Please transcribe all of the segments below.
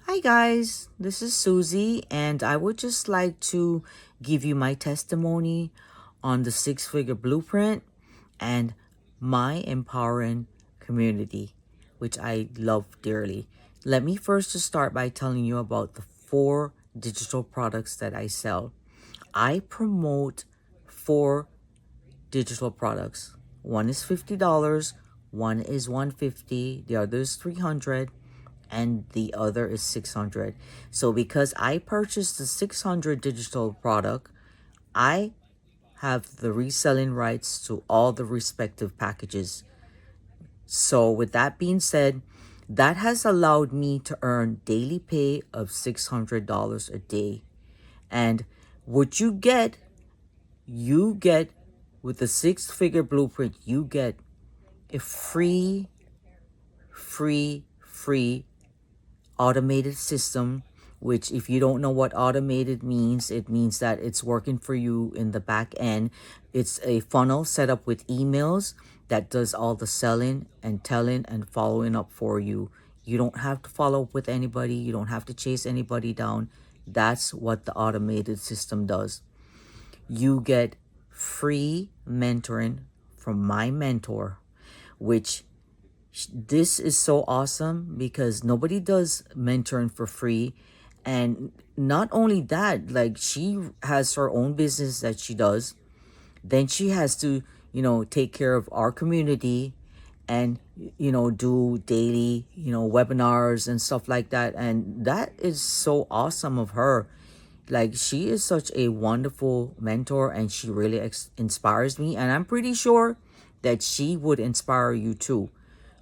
Hi guys, this is Susie, and I would just like to give you my testimony on the Six Figure Blueprint and my empowering community, which I love dearly. Let me first just start by telling you about the 4 digital products that I sell. I promote 4 digital products. One is $50, one is $150, the other is $300, and the other is 600. So because I purchased the 600 digital product, I have the reselling rights to all the respective packages. So with that being said, that has allowed me to earn daily pay of $600 a day. And what you get with the 6 figure blueprint, you get a free automated system, which if you don't know what automated means, it means that it's working for you in the back end. It's a funnel set up with emails that does all the selling and telling and following up for you. You don't have to follow up with anybody. You don't have to chase anybody down. That's what the automated system does. You get free mentoring from my mentor, which this is so awesome because nobody does mentoring for free. And not only that, like she has her own business that she does. Then she has to, take care of our community and, do daily, webinars and stuff like that. And that is so awesome of her. Like she is such a wonderful mentor and she really inspires me. And I'm pretty sure that she would inspire you too.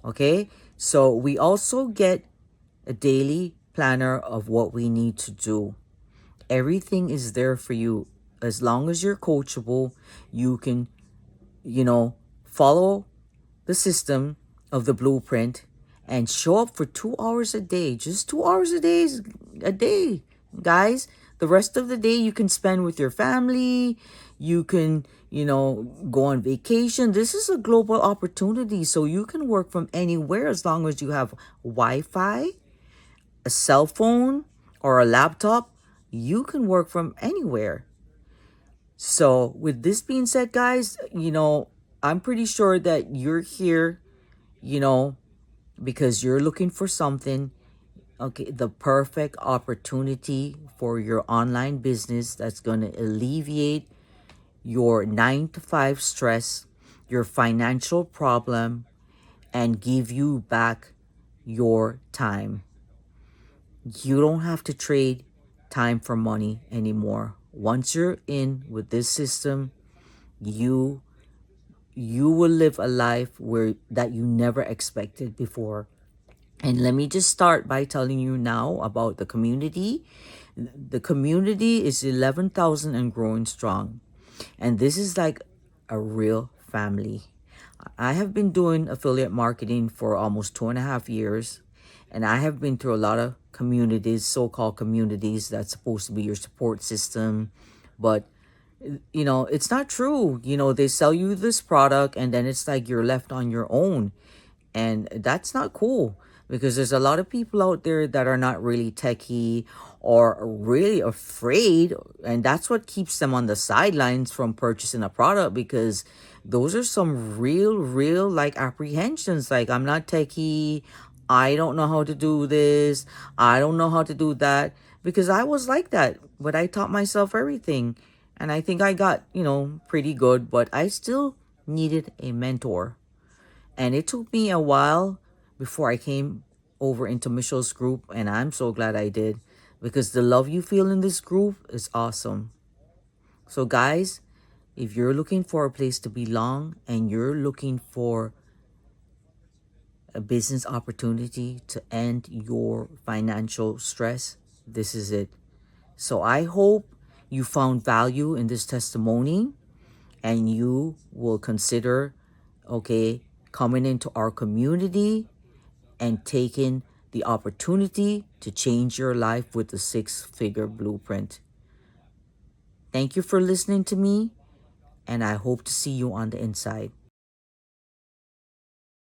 Okay, so we also get a daily planner of what we need to do. Everything is there for you. As long as you're coachable, you can, follow the system of the blueprint and show up for 2 hours a day. Just 2 hours a day, guys. The rest of the day you can spend with your family. You can, go on vacation. This is a global opportunity. So you can work from anywhere as long as you have Wi-Fi, a cell phone, or a laptop. You can work from anywhere. So with this being said, guys, I'm pretty sure that you're here, you know, because you're looking for something, okay, the perfect opportunity for your online business that's going to alleviate your 9 to 5 stress, your financial problem, and give you back your time. You don't have to trade time for money anymore. Once you're in with this system, you you will live a life where that you never expected before. And let me just start by telling you now about the community. The community is 11,000 and growing strong. And this is like a real family. I have been doing affiliate marketing for almost 2.5 years. And I have been through a lot of communities, so-called communities that's supposed to be your support system. But it's not true. They sell you this product and then it's like you're left on your own. And that's not cool because there's a lot of people out there that are not really techie or really afraid. And that's what keeps them on the sidelines from purchasing a product, because those are some real like apprehensions. Like, I'm not techie. I don't know how to do this. I don't know how to do that. Because I was like that, but I taught myself everything. And I think I got, pretty good, but I still needed a mentor. And it took me a while before I came over into Michelle's group, and I'm so glad I did, because the love you feel in this group is awesome. So guys, if you're looking for a place to belong and you're looking for a business opportunity to end your financial stress, this is it. So I hope you found value in this testimony and you will consider, okay, coming into our community and taking the opportunity to change your life with the 6 figure blueprint. Thank you for listening to me, and I hope to see you on the inside.